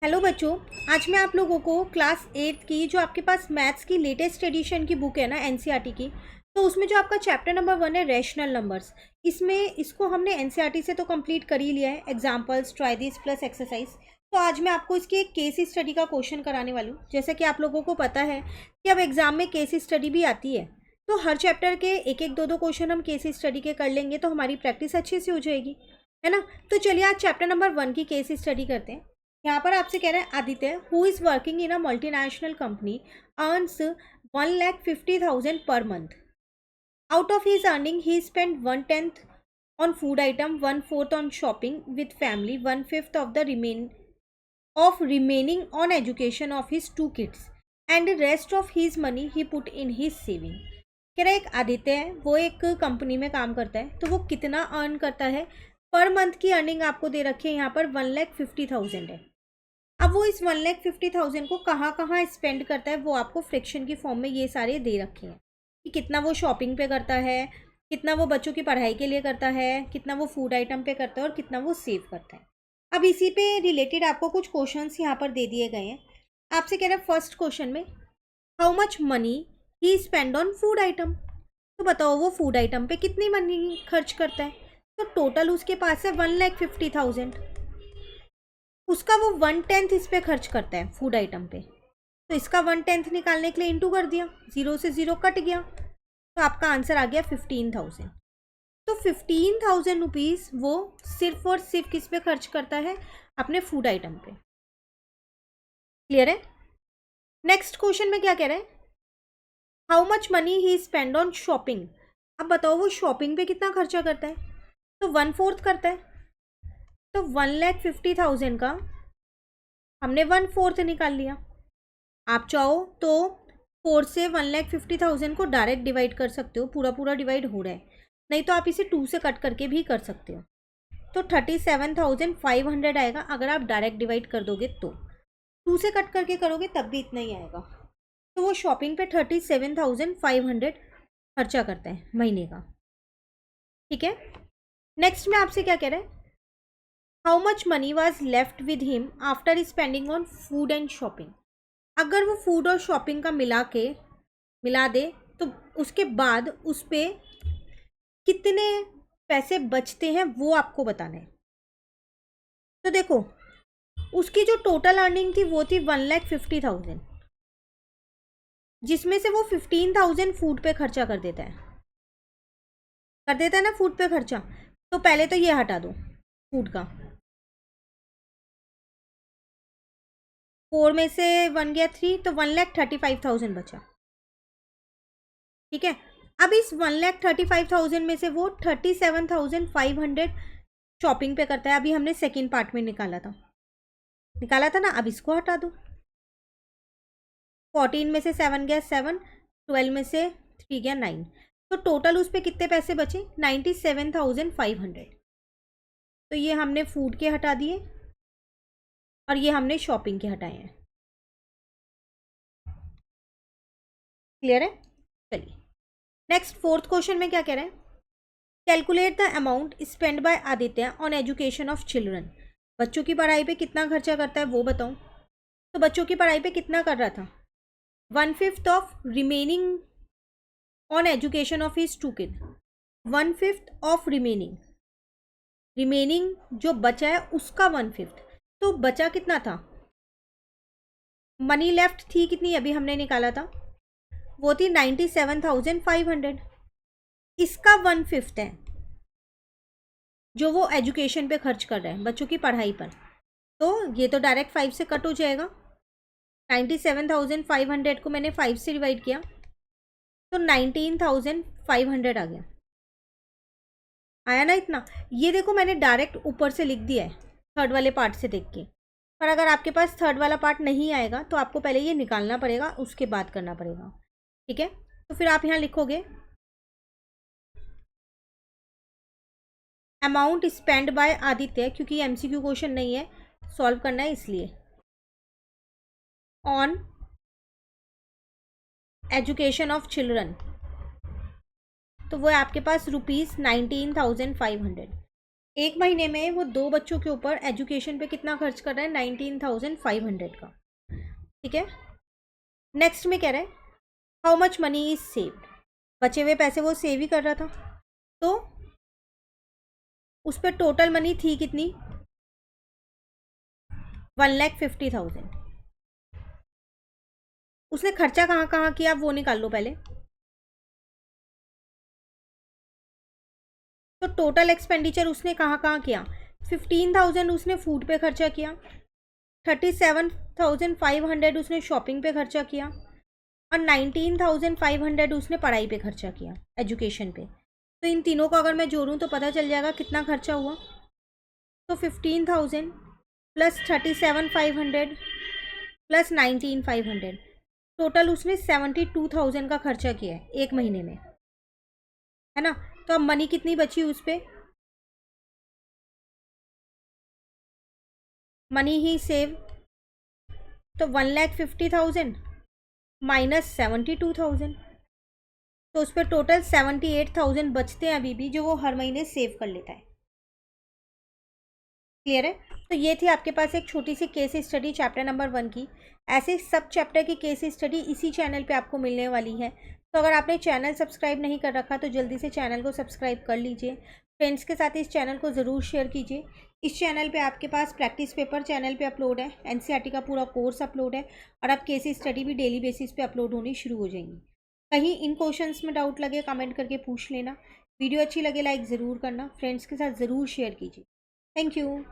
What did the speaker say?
Hello बच्चों। आज मैं आप लोगों को क्लास 8 की जो आपके पास मैथ्स की लेटेस्ट एडिशन की बुक है ना एनसीईआरटी की, तो उसमें जो आपका चैप्टर नंबर 1 है रैशनल नंबर्स, इसको हमने एनसीईआरटी से तो कंप्लीट कर ही लिया है। Examples, try this plus exercise. तो आज मैं आपको इसकी एक केस स्टडी का क्वेश्चन कराने वाली हूँ। जैसे कि आप लोगों को पता है कि अब एग्जाम में केस स्टडी भी आती है, तो हर चैप्टर के एक एक दो दो क्वेश्चन हम केस स्टडी के कर लेंगे तो हमारी प्रैक्टिस अच्छे से हो जाएगी, है ना। तो चलिए आज चैप्टर नंबर 1 की केस स्टडी करते हैं। यहाँ पर आपसे कह रहे हैं Aditya who is working in a multinational company earns 1,50,000 per month. Out of his earning he spend 1/10 on food item, 1/4 on shopping with family, 1/5 of the remaining on education of his 2 kids and the rest of his money he put in his saving। कह रहा है एक आदित्य है, वो एक company में काम करता है, तो वो कितना अर्न करता है। पर मंथ की अर्निंग आपको दे रखी है यहाँ पर 1,50,000 है। अब वो इस 1,50,000 को कहाँ कहाँ स्पेंड करता है वो आपको फ्रैक्शन की फॉर्म में ये सारे दे रखे हैं कि कितना वो शॉपिंग पे करता है, कितना वो बच्चों की पढ़ाई के लिए करता है, कितना वो फूड आइटम पे करता है और कितना वो सेव करता है। अब इसी पे रिलेटेड आपको कुछ क्वेश्चंस यहाँ पर दे दिए गए हैं। आपसे कह रहे हैं फर्स्ट क्वेश्चन में how much money he spend on food item. तो बताओ वो फूड आइटम पे कितनी मनी खर्च करता है। तो टोटल उसके पास है 1,50,000, उसका वो 1/10 इस पे खर्च करता है फूड आइटम पे। तो इसका 1/10 निकालने के लिए इंटू कर दिया, 0 से 0 कट गया, तो आपका आंसर आ गया 15,000। तो 15,000 रुपीज़ वो सिर्फ और सिर्फ किस पे खर्च करता है, अपने फूड आइटम पे। क्लियर है। नेक्स्ट क्वेश्चन में क्या कह रहे हैं, how much money he spend on shopping. अब बताओ वो शॉपिंग पे कितना खर्चा करता है। तो 1/4 करता है, तो 1,50,000 का हमने 1/4 निकाल लिया। आप चाहो तो 4 से 1,50,000 को डायरेक्ट डिवाइड कर सकते हो, पूरा पूरा डिवाइड हो रहा है, नहीं तो आप इसे 2 से कट करके भी कर सकते हो। तो 37,500 आएगा अगर आप डायरेक्ट डिवाइड कर दोगे। तो 2 से कट करके करोगे तब भी इतना ही आएगा। तो वो शॉपिंग पे 37,500 खर्चा करता है महीने का। ठीक है। नेक्स्ट में आपसे क्या कह रहे हैं, how much money was left with him after spending on food and shopping. अगर वो फूड और शॉपिंग का मिला दे तो उसके बाद उस पर कितने पैसे बचते हैं वो आपको बताना है। तो देखो उसकी जो टोटल अर्निंग थी वो थी 1,50,000, जिसमें से वो 15,000 फूड पे खर्चा कर देता है ना फूड पे खर्चा। तो पहले तो ये हटा दो फूड का, 4 में से 1 गया 3, तो 1,35,000 बचा। ठीक है। अब इस 1,35,000 में से वो 37,500 शॉपिंग पे करता है। अभी हमने सेकेंड पार्ट में निकाला था ना। अब इसको हटा दो, 14 में से 7 गया 7, 12 में से 3 गया 9, तो टोटल उस पर कितने पैसे बचे 97,500। तो ये हमने फूड के हटा दिए और ये हमने शॉपिंग के हटाए हैं। क्लियर है। चलिए नेक्स्ट फोर्थ क्वेश्चन में क्या कह रहे हैं, calculate the amount spend by Aditya on education of children. बच्चों की पढ़ाई पे कितना खर्चा करता है वो बताऊं। तो बच्चों की पढ़ाई पे कितना कर रहा था, 1/5 of remaining on education of his 2 kid, 1/5 of remaining जो बचा है उसका 1/5। तो बचा कितना था, मनी लेफ्ट थी कितनी, अभी हमने निकाला था, वो थी 97,500। इसका 1/5 है जो वो एजुकेशन पे खर्च कर रहे हैं, बच्चों की पढ़ाई पर। तो ये तो डायरेक्ट 5 से कट हो जाएगा। 97,500 को मैंने 5 से डिवाइड किया तो 19,500 आ गया। आया ना इतना। ये देखो मैंने डायरेक्ट ऊपर से लिख दिया है थर्ड वाले पार्ट से देख के, पर अगर आपके पास थर्ड वाला पार्ट नहीं आएगा तो आपको पहले ये निकालना पड़ेगा, उसके बाद करना पड़ेगा। ठीक है। तो फिर आप यहाँ लिखोगे अमाउंट स्पेंड बाय आदित्य, क्योंकि एमसीक्यू क्वेश्चन नहीं है, सॉल्व करना है इसलिए, ऑन एजुकेशन ऑफ चिल्ड्रन। तो वो है आपके पास ₹19,500। एक महीने में वो 2 बच्चों के ऊपर एजुकेशन पे कितना खर्च कर रहा है, 19,500 का। ठीक है, नेक्स्ट में कह रहा है how much money is saved. बचे हुए पैसे वो सेव ही कर रहा था, तो उस पर टोटल मनी थी कितनी, 1,50,000। उसने खर्चा कहाँ कहाँ किया वो निकाल लो पहले। तो टोटल एक्सपेंडिचर उसने कहाँ कहाँ किया, 15,000 उसने फूड पे खर्चा किया, 37,500 उसने शॉपिंग पे खर्चा किया, और 19,500 उसने पढ़ाई पे खर्चा किया, एजुकेशन पे। तो इन तीनों को अगर मैं जोड़ूँ तो पता चल जाएगा कितना खर्चा हुआ। तो 15,000 प्लस 37,500 प्लस 19,500, टोटल उसने 72,000 का खर्चा किया है एक महीने में, है ना। तो अब मनी कितनी बची उस पर, मनी ही सेव, तो 1,50,000 माइनस 72,000, तो उस पर टोटल 78,000 बचते हैं अभी भी, जो वो हर महीने सेव कर लेता है। क्लियर है। तो ये थी आपके पास एक छोटी सी केस स्टडी चैप्टर नंबर 1 की। ऐसे सब चैप्टर की केस स्टडी इसी चैनल पे आपको मिलने वाली है। तो अगर आपने चैनल सब्सक्राइब नहीं कर रखा तो जल्दी से चैनल को सब्सक्राइब कर लीजिए, फ्रेंड्स के साथ इस चैनल को ज़रूर शेयर कीजिए। इस चैनल पे आपके पास प्रैक्टिस पेपर चैनल पे अपलोड है, एनसीईआरटी का पूरा कोर्स अपलोड है, और अब केस स्टडी भी डेली बेसिस पे अपलोड होनी शुरू हो जाएंगी। कहीं इन क्वेश्चंस में डाउट लगे कमेंट करके पूछ लेना। वीडियो अच्छी लगे लाइक ज़रूर करना, फ्रेंड्स के साथ ज़रूर शेयर कीजिए। Thank you.